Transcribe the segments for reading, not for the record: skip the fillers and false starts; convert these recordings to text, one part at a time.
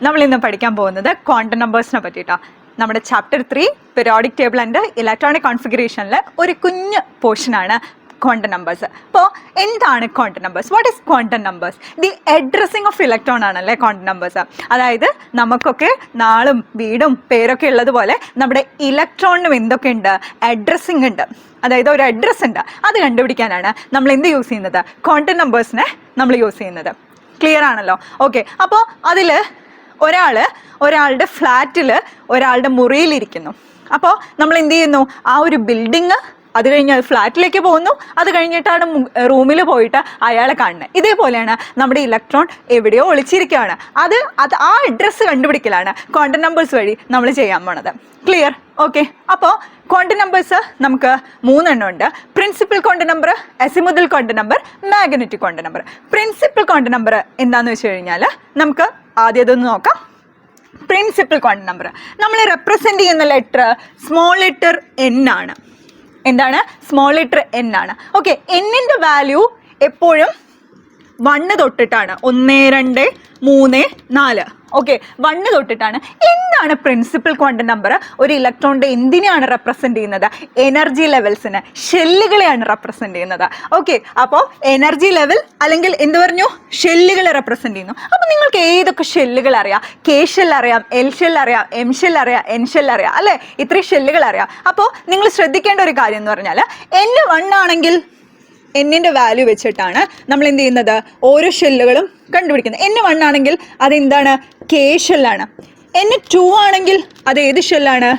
നമ്മൾ ഇന്ന് പഠിക്കാൻ പോകുന്നത് ക്വാണ്ടം നമ്പേഴ്സിനെ പറ്റിയിട്ടാണ്. നമ്മുടെ chapter 3 periodic table and electronic കോൺഫിഗറേഷനിൽ ഒരു കുഞ്ഞ് പോർഷനാണ് ക്വാണ്ടം നമ്പേഴ്സ്. അപ്പോൾ എന്താണ് quantum numbers? What is quantum numbers? The addressing of electron ആണല്ലേ ക്വാണ്ടം നമ്പേഴ്സ്. അതായത് നമുക്കൊക്കെ നാളും വീടും പേരൊക്കെ ഉള്ളതുപോലെ നമ്മുടെ ഇലക്ട്രോണിനും എന്തൊക്കെ ഉണ്ട്? അഡ്രസ്സിങ് ഉണ്ട്. അതായത് ഒരു അഡ്രസ്സ് ഉണ്ട്. അത് കണ്ടുപിടിക്കാനാണ് നമ്മൾ എന്ത് യൂസ് ചെയ്യുന്നത്? ക്വാണ്ടം നമ്പേഴ്സിനെ നമ്മൾ യൂസ് ചെയ്യുന്നത്. ക്ലിയർ ആണല്ലോ? ഓക്കെ. അപ്പോൾ അതിൽ ഒരാളുടെ ഫ്ലാറ്റിൽ ഒരാളുടെ മുറിയിലിരിക്കുന്നു. അപ്പോൾ നമ്മൾ എന്ത് ചെയ്യുന്നു? ആ ഒരു ബിൽഡിങ്, അത് കഴിഞ്ഞ് ഫ്ലാറ്റിലേക്ക് പോകുന്നു, അത് കഴിഞ്ഞിട്ടാണ് റൂമിൽ പോയിട്ട് അയാളെ കാണുന്നത്. ഇതേപോലെയാണ് നമ്മുടെ ഇലക്ട്രോൺ എവിടെയോ ഒളിച്ചിരിക്കുകയാണ്. ആ അഡ്രസ്സ് കണ്ടുപിടിക്കലാണ് ക്വാണ്ടം നമ്പേഴ്സ് വഴി നമ്മൾ ചെയ്യാൻ പോണത്. ക്ലിയർ? ഓക്കെ. അപ്പോൾ ക്വാണ്ടം നമ്പേഴ്സ് നമുക്ക് 3 എണ്ണം ഉണ്ട്. Principal quantum number, azimuthal quantum number, magnetic quantum number. Principal quantum number എന്താണെന്ന് വെച്ച് കഴിഞ്ഞാൽ നമുക്ക് ആദ്യം അതൊന്ന് നോക്കാം. പ്രിൻസിപ്പൽ ക്വാണ്ടം നമ്പർ നമ്മൾ റെപ്രസെൻ്റ് ചെയ്യുന്ന ലെറ്റർ സ്മോൾ ലെറ്റർ എൻ ആണ്. എന്താണ്? സ്മോൾ ലെറ്റർ എൻ ആണ്. ഓക്കെ. എന്നിൻ്റെ വാല്യൂ എപ്പോഴും 1 തൊട്ടിട്ടാണ്. 1, 2, 3, 4. ഓക്കെ, 1 തൊട്ടിട്ടാണ്. എന്താണ് പ്രിൻസിപ്പൽ ക്വാണ്ടം നമ്പർ? ഒരു ഇലക്ട്രോണിൻ്റെ എന്തിനെയാണ് റെപ്രസെൻ്റ് ചെയ്യുന്നത്? എനർജി ലെവൽസിന്, ഷെല്ലുകളെയാണ് റെപ്രസെൻ്റ് ചെയ്യുന്നത്. ഓക്കെ. അപ്പോൾ എനർജി ലെവൽ അല്ലെങ്കിൽ എന്ത് പറഞ്ഞു? ഷെല്ലുകളെ റെപ്രസെൻ്റ് ചെയ്യുന്നു. അപ്പോൾ നിങ്ങൾക്ക് ഏതൊക്കെ ഷെല്ലുകൾ അറിയാം? കെ ഷെൽ അറിയാം, എൽ ഷെൽ അറിയാം, എം ഷെൽ അറിയാം, എൻ ഷെൽ അറിയാം, അല്ലേ? ഇത്രയും ഷെല്ലുകൾ അറിയാം. അപ്പോൾ നിങ്ങൾ ശ്രദ്ധിക്കേണ്ട ഒരു കാര്യം എന്ന് പറഞ്ഞാൽ N1 ആണെങ്കിൽ എന്നിൻ്റെ വാല്യൂ വെച്ചിട്ടാണ് നമ്മൾ എന്ത് ചെയ്യുന്നത്? ഓരോ ഷെല്ലുകളും കണ്ടുപിടിക്കുന്നത്. N1 ആണെങ്കിൽ അതെന്താണ്? കെ ഷെല്ലാണ്. N2 ആണെങ്കിൽ അത് ഏത് ഷെല്ലാണ്?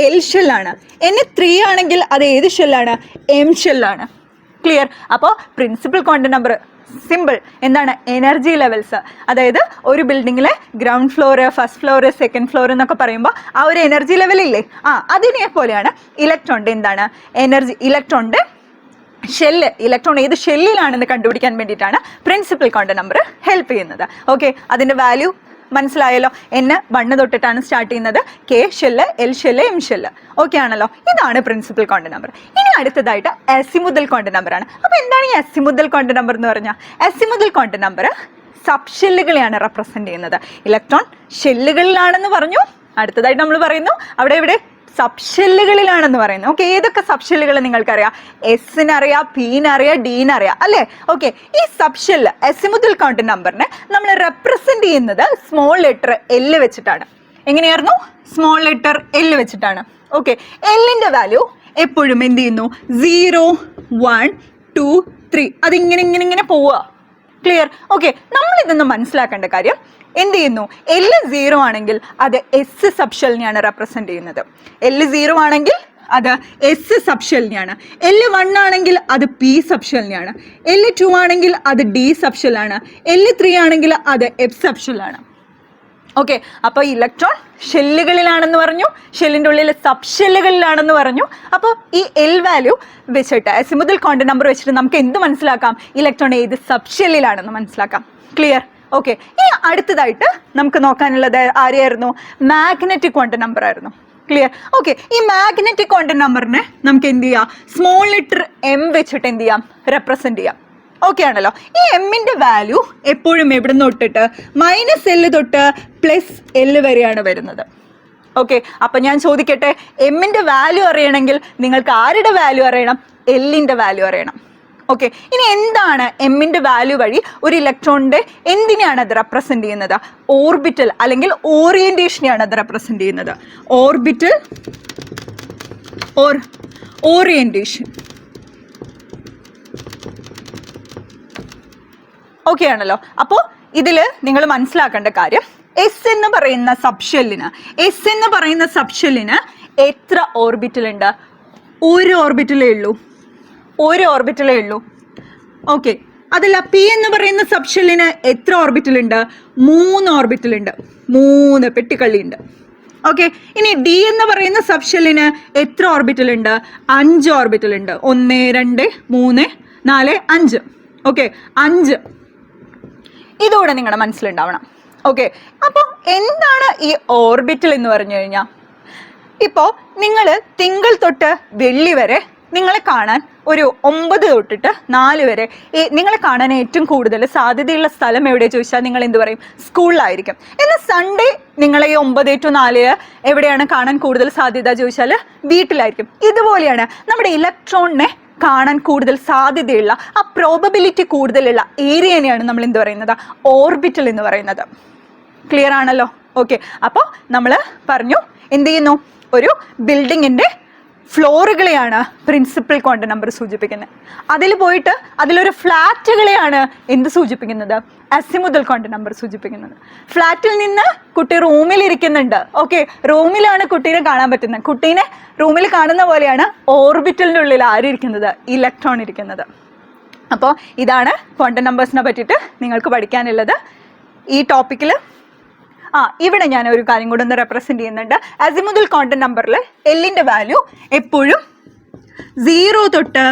എൽ ഷെല്ലാണ്. N3 ആണെങ്കിൽ അത് ഏത് ഷെല്ലാണ്? എം ഷെല്ലാണ്. ക്ലിയർ? അപ്പോൾ പ്രിൻസിപ്പൽ ക്വാണ്ടം നമ്പർ സിമ്പിൾ. എന്താണ്? Energy levels. അതായത് ഒരു ബിൽഡിങ്ങിലെ ground floor, first floor, second floor എന്നൊക്കെ പറയുമ്പോൾ ആ ഒരു എനർജി ലെവലില്ലേ, അതിനെ പോലെയാണ് ഇലക്ട്രോണിൻ്റെ എന്താണ് എനർജി. ഇലക്ട്രോണിൻ്റെ ഷെല്ല്, ഇലക്ട്രോൺ ഏത് ഷെല്ലിലാണെന്ന് കണ്ടുപിടിക്കാൻ വേണ്ടിയിട്ടാണ് പ്രിൻസിപ്പൽ ക്വാണ്ടം നമ്പർ ഹെൽപ്പ് ചെയ്യുന്നത്. ഓക്കെ. അതിൻ്റെ വാല്യൂ മനസ്സിലായല്ലോ. N1 തൊട്ടിട്ടാണ് സ്റ്റാർട്ട് ചെയ്യുന്നത്. K shell, L shell, M shell. Okay ആണല്ലോ? ഇതാണ് പ്രിൻസിപ്പൽ ക്വാണ്ടം നമ്പർ. ഇനി അടുത്തതായിട്ട് അസിമുതൽ ക്വാണ്ടം നമ്പറാണ്. അപ്പോൾ എന്താണ് ഈ അസിമുതൽ ക്വാണ്ടം നമ്പർ എന്ന് പറഞ്ഞാൽ? അസിമുതൽ ക്വാണ്ടം നമ്പർ സബ് ഷെല്ലുകളെയാണ് റെപ്രസെൻ്റ് ചെയ്യുന്നത്. ഇലക്ട്രോൺ ഷെല്ലുകളിലാണെന്ന് പറഞ്ഞു. അടുത്തതായിട്ട് നമ്മൾ പറയുന്നു അവിടെ സബ് ഷെല്ലുകളിലാണെന്ന് പറയുന്നത്. ഓക്കെ. ഏതൊക്കെ സബ് ഷെല്ലുകൾ നിങ്ങൾക്കറിയാം? എസിനറിയാം, പീനറിയാം, ഡീനറിയാം, അല്ലേ? ഓക്കെ. ഈ സബ് ഷെല്ല് അസിമുതൽ ക്വാണ്ടം നമ്പറിനെ നമ്മൾ റെപ്രസെൻ്റ് ചെയ്യുന്നത് സ്മോൾ ലെറ്റർ എൽ വെച്ചിട്ടാണ്. എങ്ങനെയായിരുന്നു? സ്മോൾ ലെറ്റർ എൽ വെച്ചിട്ടാണ്. ഓക്കെ. എല്ലിൻ്റെ വാല്യൂ എപ്പോഴും എന്ത് ചെയ്യുന്നു? 0, 1, 2, 3 അതിങ്ങനെ പോവുക. ക്ലിയർ? ഓക്കെ. നമ്മളിതൊന്ന് മനസ്സിലാക്കേണ്ട കാര്യം, എന്ത് ചെയ്യുന്നു? L 0 ആണെങ്കിൽ അത് എസ് സബ് ഷെല്ലിനെയാണ് റെപ്രസെൻ്റ് ചെയ്യുന്നത്. L 0 ആണെങ്കിൽ അത് എസ് സബ് ഷെല്ലിനെയാണ്. L1 ആണെങ്കിൽ അത് പി സബ് ഷെല്ലിനെയാണ്. L2 ആണെങ്കിൽ അത് ഡി സബ് ഷെല്ലാണ്. L3 ആണെങ്കിൽ അത് എഫ് സബ് ഷെല്ലാണ്. ഓക്കെ. അപ്പോൾ ഇലക്ട്രോൺ ഷെല്ലുകളിലാണെന്ന് പറഞ്ഞു, ഷെല്ലിൻ്റെ ഉള്ളിൽ സബ് ഷെല്ലുകളിലാണെന്ന് പറഞ്ഞു. അപ്പോൾ ഈ എൽ വാല്യൂ വെച്ചിട്ട് അസിമുതൽ ക്വാണ്ടം നമ്പർ വെച്ചിട്ട് നമുക്ക് എന്ത് മനസ്സിലാക്കാം? ഇലക്ട്രോൺ ഏത് സബ് ഷെല്ലിലാണെന്ന് മനസ്സിലാക്കാം. ക്ലിയർ? ഓക്കെ. ഇനി അടുത്തതായിട്ട് നമുക്ക് നോക്കാനുള്ളത് ആരെയായിരുന്നു? മാഗ്നറ്റിക് ക്വാണ്ടം നമ്പർ ആയിരുന്നു. ക്ലിയർ? ഓക്കെ. ഈ മാഗ്നറ്റിക് ക്വാണ്ടം നമ്പറിനെ നമുക്ക് എന്ത് ചെയ്യാം? സ്മോൾ ലെറ്റർ എം വെച്ചിട്ട് എന്ത് ചെയ്യാം? റെപ്രസെൻ്റ് ചെയ്യാം. ഓക്കെ ആണല്ലോ? ഈ എമ്മിൻ്റെ വാല്യൂ എപ്പോഴും എവിടെ നിന്ന് തൊട്ടിട്ട്? -L തൊട്ട് +L വരെയാണ് വരുന്നത്. ഓക്കെ. അപ്പം ഞാൻ ചോദിക്കട്ടെ, എമ്മിൻ്റെ വാല്യൂ അറിയണമെങ്കിൽ നിങ്ങൾക്ക് ആരുടെ വാല്യൂ അറിയണം? എല്ലിൻ്റെ വാല്യൂ അറിയണം. ഓക്കെ. ഇനി എന്താണ് എമ്മിൻ്റെ വാല്യൂ വഴി ഒരു ഇലക്ട്രോണിൻ്റെ എന്തിനെയാണ് അത് റെപ്രസെൻ്റ് ചെയ്യുന്നത്? ഓർബിറ്റൽ അല്ലെങ്കിൽ ഓറിയൻറ്റേഷനെയാണ് അത് റെപ്രസെൻ്റ് ചെയ്യുന്നത്. Orbital or orientation. ഓക്കെ ആണല്ലോ? അപ്പോൾ ഇതിൽ നിങ്ങൾ മനസ്സിലാക്കേണ്ട കാര്യം, എസ് എന്ന് പറയുന്ന സബ് ഷെല്ലിന് എത്ര ഓർബിറ്റൽ ഉണ്ട്? ഒരു ഓർബിറ്റലേ ഉള്ളൂ. ഓക്കെ. അതല്ല, പി എന്ന് പറയുന്ന സബ് ഷെല്ലിന് എത്ര ഓർബിറ്റൽ ഉണ്ട്? 3 ഓർബിറ്റൽ ഉണ്ട്. 3 പെട്ടിക്കള്ളി ഉണ്ട്. ഓക്കെ. ഇനി ഡി എന്ന് പറയുന്ന സബ് ഷെല്ലിന് എത്ര ഓർബിറ്റൽ ഉണ്ട്? 5 ഓർബിറ്റൽ ഉണ്ട്. 1, 2, 3, 4, 5. ഓക്കെ. 5. ഇതോടെ നിങ്ങളുടെ മനസ്സിലുണ്ടാവണം. ഓക്കെ. അപ്പോൾ എന്താണ് ഈ ഓർബിറ്റൽ എന്ന് പറഞ്ഞു കഴിഞ്ഞാൽ, ഇപ്പോൾ നിങ്ങൾ തിങ്കൾ തൊട്ട് വെള്ളി വരെ നിങ്ങളെ കാണാൻ ഒരു 9 തൊട്ടിട്ട് 4 വരെ നിങ്ങളെ കാണാൻ ഏറ്റവും കൂടുതൽ സാധ്യതയുള്ള സ്ഥലം എവിടെ ചോദിച്ചാൽ നിങ്ങൾ എന്ത് പറയും? സ്കൂളിലായിരിക്കും. എന്നാൽ സൺഡേ നിങ്ങളെ ഈ 9 to 4 എവിടെയാണ് കാണാൻ കൂടുതൽ സാധ്യത ചോദിച്ചാൽ വീട്ടിലായിരിക്കും. ഇതുപോലെയാണ് നമ്മുടെ ഇലക്ട്രോണിനെ കാണാൻ കൂടുതൽ സാധ്യതയുള്ള ആ പ്രോബബിലിറ്റി കൂടുതലുള്ള ഏരിയനെയാണ് നമ്മൾ എന്ത് പറയുന്നത്? ഓർബിറ്റൽ എന്ന് പറയുന്നത്. ക്ലിയർ ആണല്ലോ? ഓക്കെ. അപ്പോൾ നമ്മൾ പറഞ്ഞു എന്ത് ചെയ്യുന്നു? ഒരു ബിൽഡിങ്ങിൻ്റെ ഫ്ലോറുകളെയാണ് പ്രിൻസിപ്പൽ ക്വാണ്ടം നമ്പർ സൂചിപ്പിക്കുന്നത്. അതിൽ പോയിട്ട് അതിലൊരു ഫ്ലാറ്റുകളെയാണ് എന്ത് സൂചിപ്പിക്കുന്നത്? അസിമുതൽ ക്വാണ്ടം നമ്പർ സൂചിപ്പിക്കുന്നത്. ഫ്ലാറ്റിൽ നിന്ന് കുട്ടി റൂമിൽ ഇരിക്കുന്നുണ്ട്. ഓക്കെ, റൂമിലാണ് കുട്ടീനെ കാണാൻ പറ്റുന്നത്. കുട്ടീനെ റൂമിൽ കാണുന്ന പോലെയാണ് ഓർബിറ്റലിൻ്റെ ഉള്ളിൽ ആരിയിരിക്കുന്നത്? ഇലക്ട്രോൺ ഇരിക്കുന്നത്. അപ്പോൾ ഇതാണ് ക്വാണ്ടം നമ്പേഴ്സിനെ പറ്റിയിട്ട് നിങ്ങൾക്ക് പഠിക്കാനുള്ളത്. ഈ ടോപ്പിക്കിൽ ഇവിടെ ഞാൻ ഒരു കാര്യം കൂടെ ഒന്ന് റെപ്രസെന്റ് ചെയ്യുന്നുണ്ട്. അസിമുതൽ ക്വാണ്ടം നമ്പറിൽ എല്ലിൻ്റെ വാല്യൂ എപ്പോഴും 0 തൊട്ട്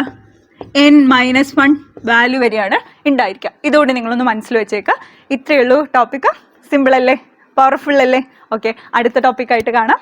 n-1 വാല്യൂ വരെയാണ് ഉണ്ടായിരിക്കുക. ഇതുകൊണ്ട് നിങ്ങളൊന്ന് മനസ്സിൽ വെച്ചേക്കുക. ഇത്രയേ ഉള്ളൂ ടോപ്പിക്ക്. സിമ്പിൾ അല്ലേ? പവർഫുൾ അല്ലേ? ഓക്കെ, അടുത്ത ടോപ്പിക്കായിട്ട് കാണാം.